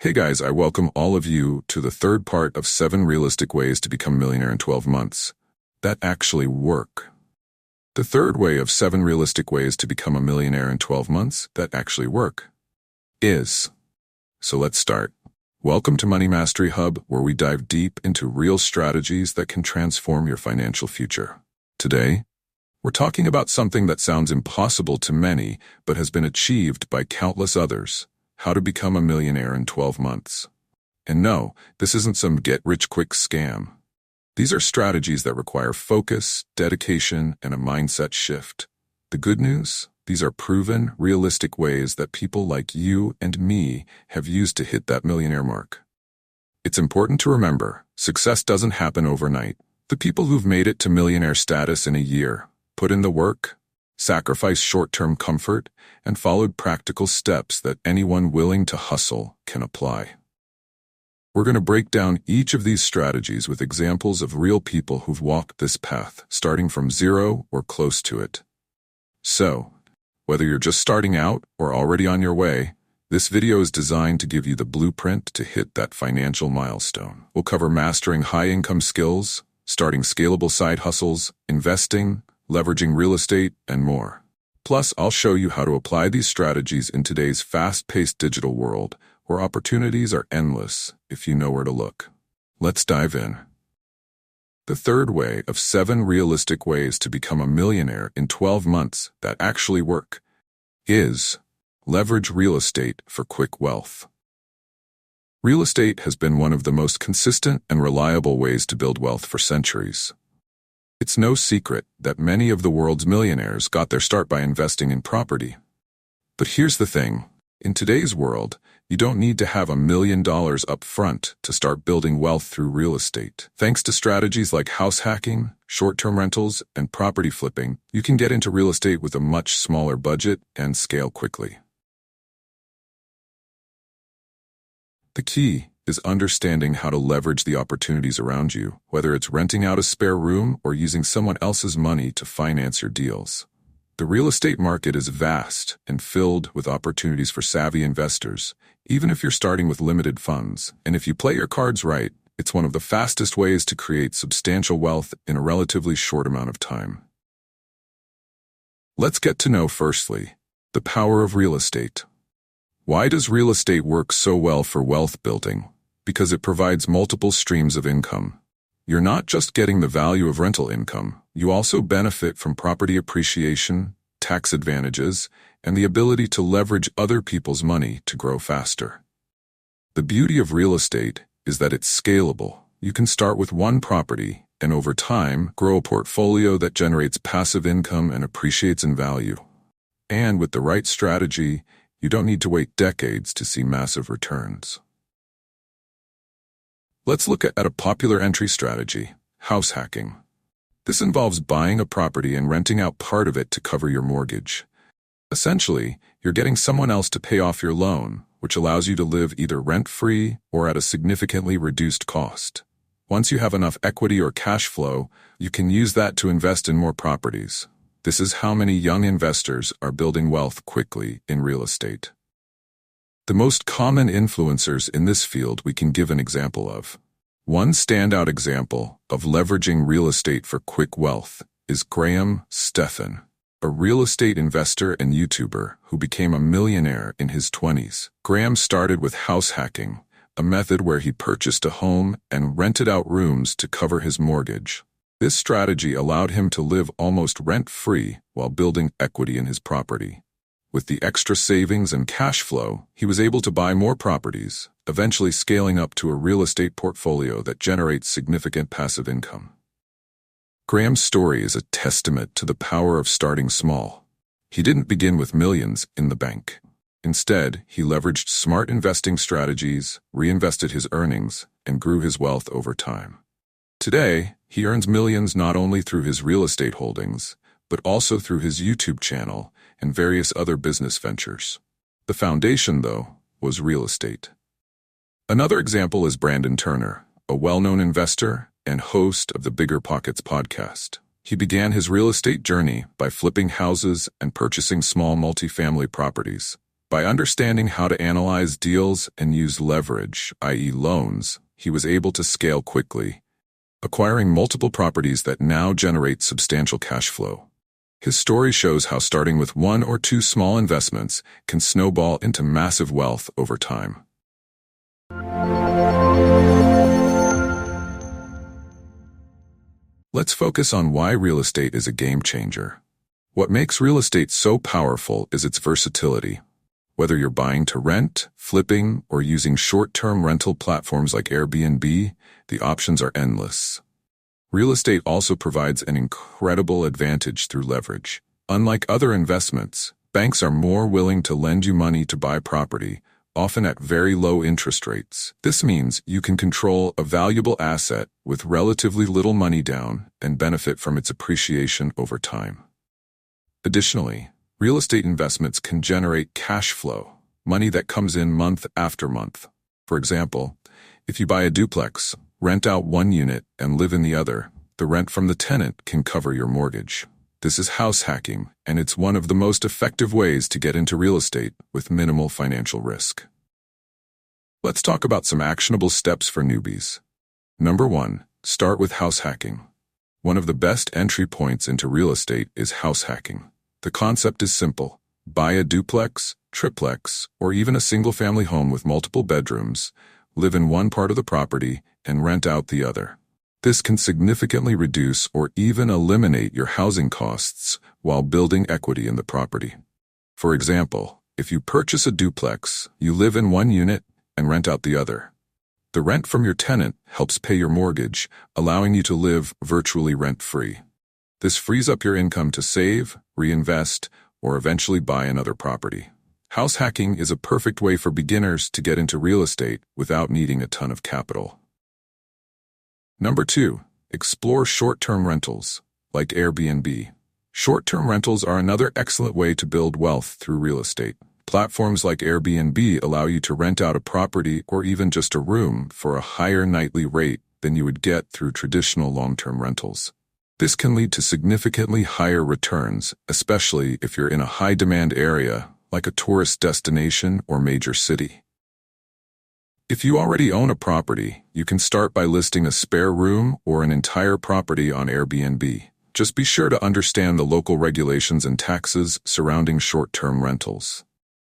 Hey guys, I welcome all of you to the third part of 7 realistic ways to become a millionaire in 12 months that actually work. The third way of 7 realistic ways to become a millionaire in 12 months that actually work is. So let's start. Welcome to Money Mastery Hub, where we dive deep into real strategies that can transform your financial future. Today, we're talking about something that sounds impossible to many, but has been achieved by countless others. How to become a millionaire in 12 months. And no, this isn't some get-rich-quick scam. These are strategies that require focus, dedication, and a mindset shift. The good news? These are proven, realistic ways that people like you and me have used to hit that millionaire mark. It's important to remember, success doesn't happen overnight. The people who've made it to millionaire status in a year put in the work, sacrificed short-term comfort, and followed practical steps that anyone willing to hustle can apply. We're going to break down each of these strategies with examples of real people who've walked this path, starting from zero or close to it. So, whether you're just starting out or already on your way, this video is designed to give you the blueprint to hit that financial milestone. We'll cover mastering high-income skills, starting scalable side hustles, investing, leveraging real estate, and more. Plus, I'll show you how to apply these strategies in today's fast-paced digital world, where opportunities are endless if you know where to look. Let's dive in. The third way of 7 realistic ways to become a millionaire in 12 months that actually work is leverage real estate for quick wealth. Real estate has been one of the most consistent and reliable ways to build wealth for centuries. It's no secret that many of the world's millionaires got their start by investing in property. But here's the thing. In today's world, you don't need to have $1 million up front to start building wealth through real estate. Thanks to strategies like house hacking, short-term rentals, and property flipping, you can get into real estate with a much smaller budget and scale quickly. The key is understanding how to leverage the opportunities around you, whether it's renting out a spare room or using someone else's money to finance your deals. The real estate market is vast and filled with opportunities for savvy investors, even if you're starting with limited funds. And if you play your cards right, it's one of the fastest ways to create substantial wealth in a relatively short amount of time. Let's get to know, firstly, the power of real estate. Why does real estate work so well for wealth building? Because it provides multiple streams of income. You're not just getting the value of rental income, you also benefit from property appreciation, tax advantages, and the ability to leverage other people's money to grow faster. The beauty of real estate is that it's scalable. You can start with one property and over time grow a portfolio that generates passive income and appreciates in value. And with the right strategy, you don't need to wait decades to see massive returns. Let's look at a popular entry strategy, house hacking. This involves buying a property and renting out part of it to cover your mortgage. Essentially, you're getting someone else to pay off your loan, which allows you to live either rent-free or at a significantly reduced cost. Once you have enough equity or cash flow, you can use that to invest in more properties. This is how many young investors are building wealth quickly in real estate. The most common influencers in this field we can give an example of. One standout example of leveraging real estate for quick wealth is Graham Stephan, a real estate investor and YouTuber who became a millionaire in his 20s. Graham started with house hacking, a method where he purchased a home and rented out rooms to cover his mortgage. This strategy allowed him to live almost rent-free while building equity in his property. With the extra savings and cash flow, he was able to buy more properties, eventually scaling up to a real estate portfolio that generates significant passive income. Graham's story is a testament to the power of starting small. He didn't begin with millions in the bank. Instead, he leveraged smart investing strategies, reinvested his earnings, and grew his wealth over time. Today, he earns millions not only through his real estate holdings, but also through his YouTube channel and various other business ventures. The foundation, though, was real estate. Another example is Brandon Turner, a well-known investor and host of the Bigger Pockets podcast. He began his real estate journey by flipping houses and purchasing small multifamily properties. By understanding how to analyze deals and use leverage, i.e. loans, he was able to scale quickly, acquiring multiple properties that now generate substantial cash flow. His story shows how starting with one or two small investments can snowball into massive wealth over time. Let's focus on why real estate is a game changer. What makes real estate so powerful is its versatility. Whether you're buying to rent, flipping, or using short-term rental platforms like Airbnb, the options are endless. Real estate also provides an incredible advantage through leverage. Unlike other investments, banks are more willing to lend you money to buy property, often at very low interest rates. This means you can control a valuable asset with relatively little money down and benefit from its appreciation over time. Additionally, real estate investments can generate cash flow, money that comes in month after month. For example, if you buy a duplex, rent out one unit, and live in the other, the rent from the tenant can cover your mortgage. This is house hacking, and it's one of the most effective ways to get into real estate with minimal financial risk. Let's talk about some actionable steps for newbies. Number 1, start with house hacking. One of the best entry points into real estate is house hacking. The concept is simple. Buy a duplex, triplex, or even a single-family home with multiple bedrooms, live in one part of the property, and rent out the other. This can significantly reduce or even eliminate your housing costs while building equity in the property. For example, if you purchase a duplex, you live in one unit and rent out the other. The rent from your tenant helps pay your mortgage, allowing you to live virtually rent-free. This frees up your income to save, reinvest, or eventually buy another property. House hacking is a perfect way for beginners to get into real estate without needing a ton of capital. Number 2, explore short-term rentals, like Airbnb. Short-term rentals are another excellent way to build wealth through real estate. Platforms like Airbnb allow you to rent out a property or even just a room for a higher nightly rate than you would get through traditional long-term rentals. This can lead to significantly higher returns, especially if you're in a high-demand area like a tourist destination or major city. If you already own a property, you can start by listing a spare room or an entire property on Airbnb. Just be sure to understand the local regulations and taxes surrounding short-term rentals.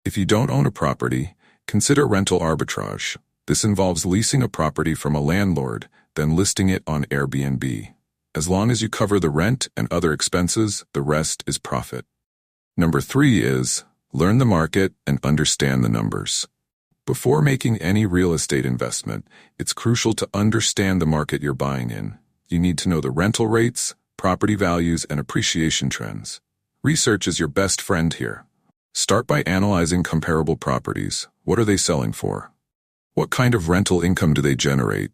If you don't own a property, consider rental arbitrage. This involves leasing a property from a landlord, then listing it on Airbnb. As long as you cover the rent and other expenses, the rest is profit. Number 3 is learn the market and understand the numbers. Before making any real estate investment, it's crucial to understand the market you're buying in. You need to know the rental rates, property values, and appreciation trends. Research is your best friend here. Start by analyzing comparable properties. What are they selling for? What kind of rental income do they generate?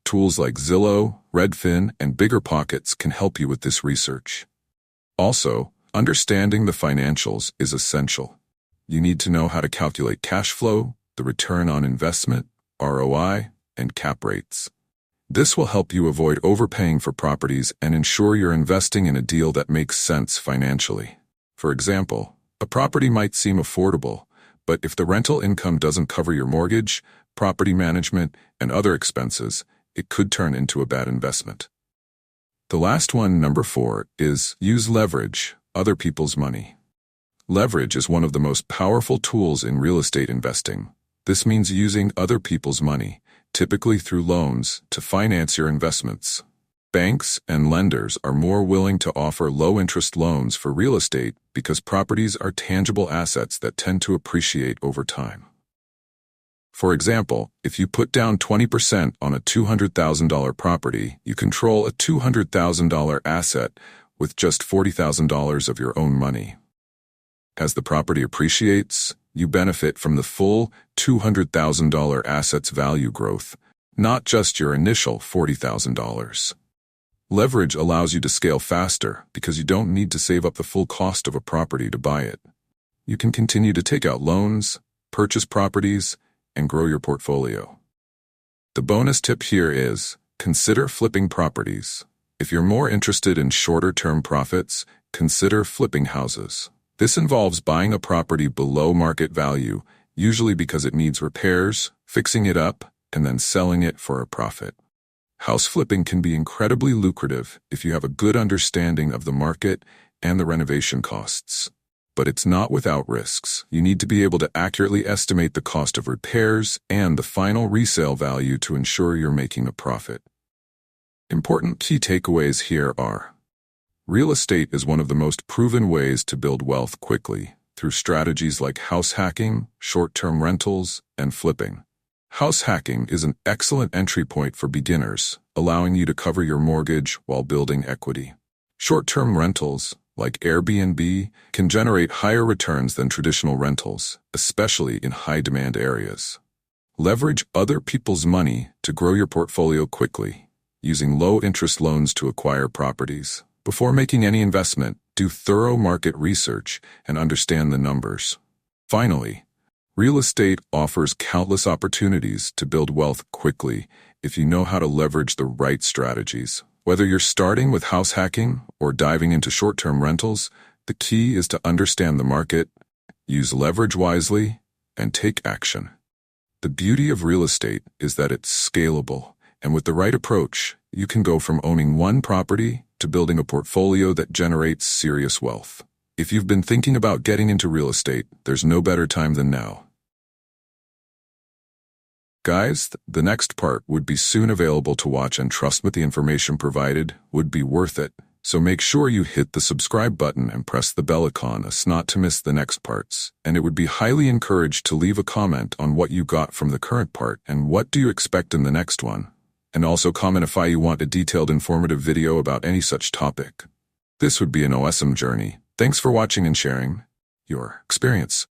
Tools like Zillow, Redfin, and BiggerPockets can help you with this research. Also, understanding the financials is essential. You need to know how to calculate cash flow, the return on investment, ROI, and cap rates. This will help you avoid overpaying for properties and ensure you're investing in a deal that makes sense financially. For example, a property might seem affordable, but if the rental income doesn't cover your mortgage, property management, and other expenses, it could turn into a bad investment. The last one, number 4, is use leverage, other people's money. Leverage is one of the most powerful tools in real estate investing. This means using other people's money, typically through loans, to finance your investments. Banks and lenders are more willing to offer low-interest loans for real estate because properties are tangible assets that tend to appreciate over time. For example, if you put down 20% on a $200,000 property, you control a $200,000 asset with just $40,000 of your own money. As the property appreciates, you benefit from the full $200,000 asset's value growth, not just your initial $40,000. Leverage allows you to scale faster because you don't need to save up the full cost of a property to buy it. You can continue to take out loans, purchase properties, and grow your portfolio. The bonus tip here is, consider flipping properties. If you're more interested in shorter-term profits, consider flipping houses. This involves buying a property below market value, usually because it needs repairs, fixing it up, and then selling it for a profit. House flipping can be incredibly lucrative if you have a good understanding of the market and the renovation costs. But it's not without risks. You need to be able to accurately estimate the cost of repairs and the final resale value to ensure you're making a profit. Important key takeaways here are: real estate is one of the most proven ways to build wealth quickly through strategies like house hacking, short-term rentals, and flipping. House hacking is an excellent entry point for beginners, allowing you to cover your mortgage while building equity. Short-term rentals, like Airbnb, can generate higher returns than traditional rentals, especially in high-demand areas. Leverage other people's money to grow your portfolio quickly, using low-interest loans to acquire properties. Before making any investment, do thorough market research and understand the numbers. Finally, real estate offers countless opportunities to build wealth quickly if you know how to leverage the right strategies. Whether you're starting with house hacking or diving into short-term rentals, the key is to understand the market, use leverage wisely, and take action. The beauty of real estate is that it's scalable, and with the right approach, you can go from owning one property to building a portfolio that generates serious wealth. If you've been thinking about getting into real estate, there's no better time than now. Guys, the next part would be soon available to watch, and trust me, the information provided would be worth it. So make sure you hit the subscribe button and press the bell icon as not to miss the next parts. And it would be highly encouraged to leave a comment on what you got from the current part and what do you expect in the next one. And also comment if you want a detailed informative video about any such topic. This would be an awesome journey. Thanks for watching and sharing your experience.